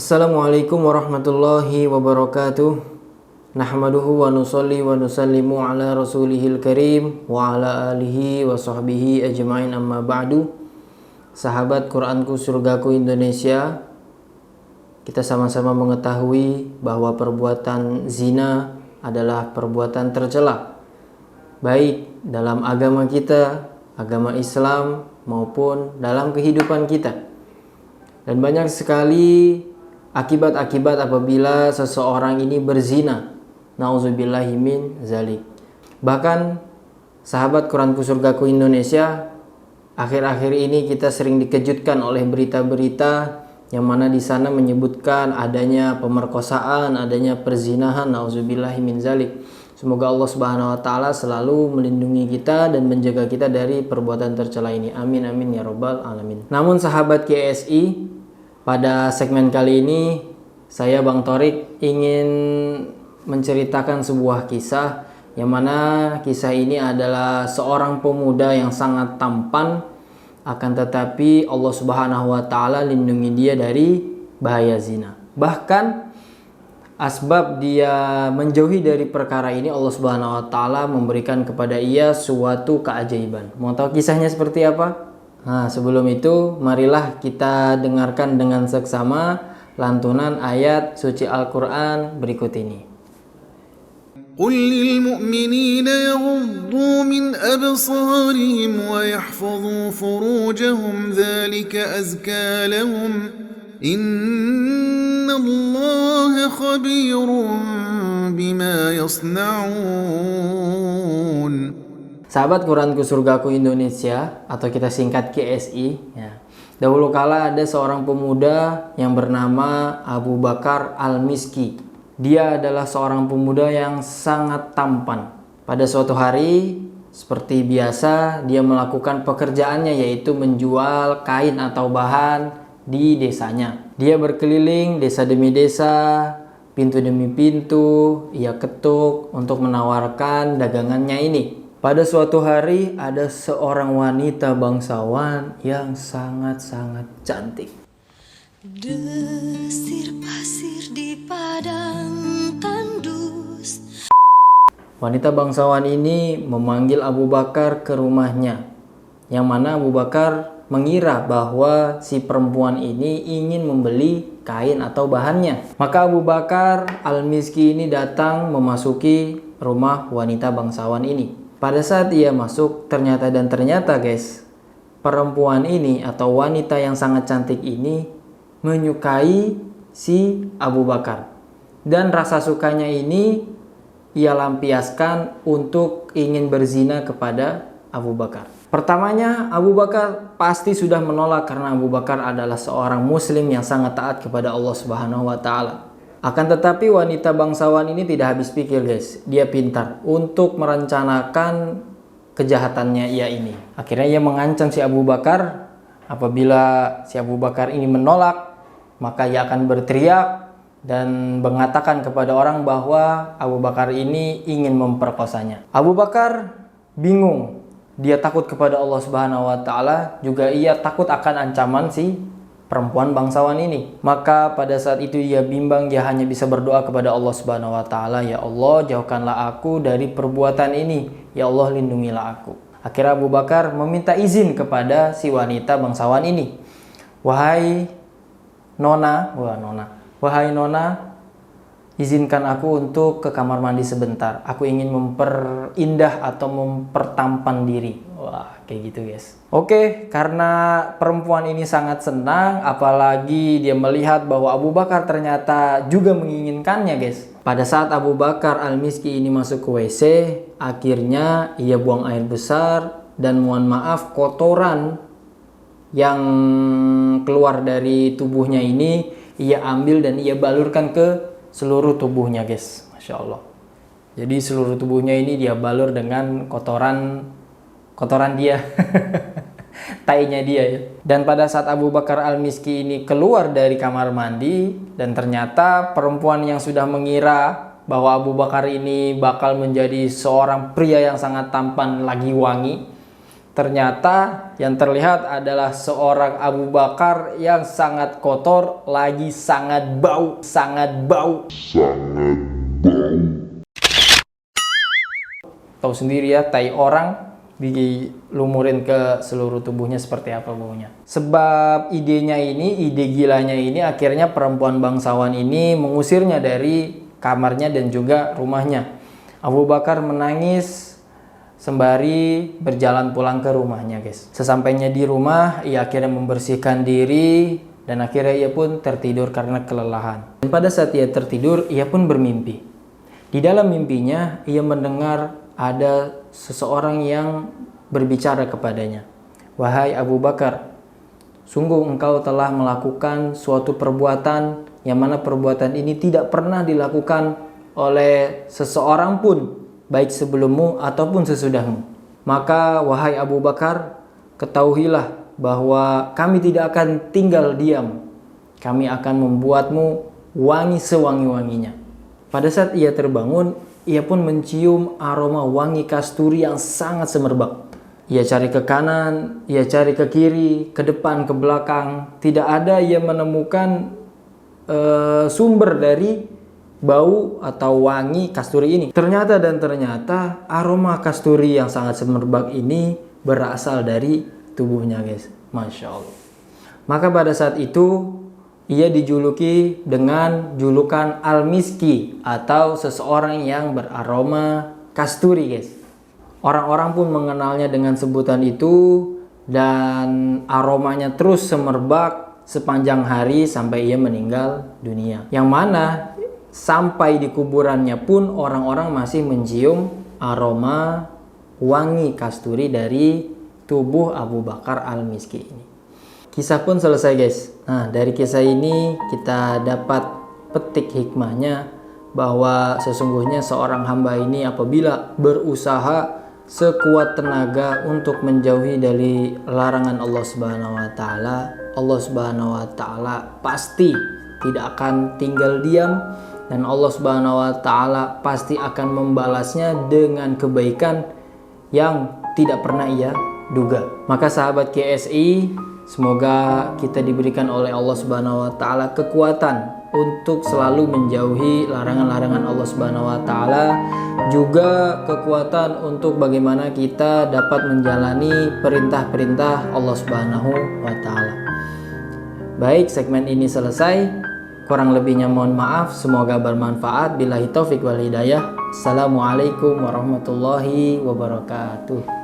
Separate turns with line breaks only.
Assalamualaikum warahmatullahi wabarakatuh. Nahmaduhu wa nusalli wa nusallimu ala rasulihil karim wa ala alihi wa sahbihi ajma'in, amma ba'du. Sahabat Quranku Surgaku Indonesia, kita sama-sama mengetahui bahwa perbuatan zina adalah perbuatan tercela, baik dalam agama kita, agama Islam, maupun dalam kehidupan kita. Dan banyak sekali akibat-akibat apabila seseorang ini berzina. Nauzubillahi min zalik. Bahkan sahabat Quranku Surgaku Indonesia, akhir-akhir ini kita sering dikejutkan oleh berita-berita yang mana di sana menyebutkan adanya pemerkosaan, adanya perzinahan. Nauzubillahi min zalik. Semoga Allah Subhanahu wa taala selalu melindungi kita dan menjaga kita dari perbuatan tercela ini. Amin amin ya rabbal alamin. Namun sahabat KSI, pada segmen kali ini saya Bang Torik ingin menceritakan sebuah kisah yang mana kisah ini adalah seorang pemuda yang sangat tampan, akan tetapi Allah Subhanahu wa taala lindungi dia dari bahaya zina. Bahkan asbab dia menjauhi dari perkara ini, Allah Subhanahu wa taala memberikan kepada ia suatu keajaiban. Mau tahu kisahnya seperti apa? Nah, sebelum itu marilah kita dengarkan dengan seksama lantunan ayat suci Al-Quran berikut ini.
قل للمؤمنين يغضوا من أبصارهم ويحفظوا فروجهم ذلك أزكى لهم إن الله خبير بما يصنعون.
Sahabat Quranku Surgaku Indonesia, atau kita singkat KSI ya. Dahulu kala ada seorang pemuda yang bernama Abu Bakar Al-Miski. Dia adalah seorang pemuda yang sangat tampan. Pada suatu hari, seperti biasa, dia melakukan pekerjaannya, yaitu menjual kain atau bahan di desanya. Dia berkeliling desa demi desa, pintu demi pintu, ia ketuk untuk menawarkan dagangannya ini. Pada suatu hari ada seorang wanita bangsawan yang sangat-sangat cantik.
Desir pasir di padang tandus.
Wanita bangsawan ini memanggil Abu Bakar ke rumahnya, yang mana Abu Bakar mengira bahwa si perempuan ini ingin membeli kain atau bahannya. Maka Abu Bakar Al-Miski ini datang memasuki rumah wanita bangsawan ini. Pada saat ia masuk, ternyata guys, perempuan ini atau wanita yang sangat cantik ini menyukai si Abu Bakar. Dan rasa sukanya ini ia lampiaskan untuk ingin berzina kepada Abu Bakar. Pertamanya Abu Bakar pasti sudah menolak karena Abu Bakar adalah seorang muslim yang sangat taat kepada Allah Subhanahu wa taala. Akan tetapi wanita bangsawan ini tidak habis pikir guys. Dia pintar untuk merencanakan kejahatannya ia ini. Akhirnya ia mengancam si Abu Bakar. Apabila si Abu Bakar ini menolak, maka ia akan berteriak dan mengatakan kepada orang bahwa Abu Bakar ini ingin memperkosanya. Abu Bakar bingung. Dia takut kepada Allah Subhanahu wa taala, juga ia takut akan ancaman si perempuan bangsawan ini. Maka pada saat itu ia bimbang, dia hanya bisa berdoa kepada Allah Subhanahu wa taala, ya Allah, jauhkanlah aku dari perbuatan ini. Ya Allah, lindungilah aku. Akhirnya Abu Bakar meminta izin kepada si wanita bangsawan ini. Wahai Nona, izinkan aku untuk ke kamar mandi sebentar. Aku ingin memperindah atau mempertampan diri. Wah, kayak gitu guys. Oke, karena perempuan ini sangat senang, apalagi dia melihat bahwa Abu Bakar ternyata juga menginginkannya guys. Pada saat Abu Bakar Al-Miski ini masuk ke WC, akhirnya ia buang air besar dan mohon maaf kotoran yang keluar dari tubuhnya ini ia ambil dan ia balurkan ke seluruh tubuhnya guys. Masya Allah. Jadi seluruh tubuhnya ini dia balur dengan kotoran dia. Tainya dia ya. Dan pada saat Abu Bakar Al-Miski ini keluar dari kamar mandi, dan ternyata perempuan yang sudah mengira bahwa Abu Bakar ini bakal menjadi seorang pria yang sangat tampan lagi wangi, Ternyata yang terlihat adalah seorang Abu Bakar yang sangat kotor, lagi sangat bau. Tahu sendiri ya, tai orang dilumurin ke seluruh tubuhnya seperti apa baunya. Sebab idenya ini, ide gilanya ini, akhirnya perempuan bangsawan ini mengusirnya dari kamarnya dan juga rumahnya. Abu Bakar menangis sembari berjalan pulang ke rumahnya, guys. Sesampainya di rumah, ia akhirnya membersihkan diri dan akhirnya ia pun tertidur karena kelelahan. Dan pada saat ia tertidur, ia pun bermimpi. Di dalam mimpinya, ia mendengar ada seseorang yang berbicara kepadanya. Wahai Abu Bakar, sungguh engkau telah melakukan suatu perbuatan yang mana perbuatan ini tidak pernah dilakukan oleh seseorang pun, baik sebelummu ataupun sesudahmu. Maka wahai Abu Bakar, ketahuilah bahwa kami tidak akan tinggal diam. Kami akan membuatmu wangi sewangi-wanginya. Pada saat ia terbangun, ia pun mencium aroma wangi kasturi yang sangat semerbak. Ia cari ke kanan, ia cari ke kiri, ke depan, ke belakang. Tidak ada ia menemukan sumber dari bau atau wangi kasturi ini. Ternyata aroma kasturi yang sangat semerbak ini berasal dari tubuhnya, guys. Masya Allah. Maka pada saat itu ia dijuluki dengan julukan Al-Miski atau seseorang yang beraroma kasturi, guys. Orang-orang pun mengenalnya dengan sebutan itu dan aromanya terus semerbak sepanjang hari sampai ia meninggal dunia. Yang mana sampai di kuburannya pun orang-orang masih mencium aroma wangi kasturi dari tubuh Abu Bakar Al-Miski ini. Kisah pun selesai, guys. Nah, dari kisah ini kita dapat petik hikmahnya bahwa sesungguhnya seorang hamba ini apabila berusaha sekuat tenaga untuk menjauhi dari larangan Allah Subhanahu wa taala, Allah Subhanahu wa taala pasti tidak akan tinggal diam dan Allah Subhanahu wa taala pasti akan membalasnya dengan kebaikan yang tidak pernah ia duga. Maka sahabat KSI, semoga kita diberikan oleh Allah Subhanahu wa taala kekuatan untuk selalu menjauhi larangan-larangan Allah Subhanahu wa taala, juga kekuatan untuk bagaimana kita dapat menjalani perintah-perintah Allah Subhanahu wa taala. Baik, segmen ini selesai. Kurang lebihnya mohon maaf, semoga bermanfaat. Billahi taufik wal hidayah. Assalamualaikum warahmatullahi wabarakatuh.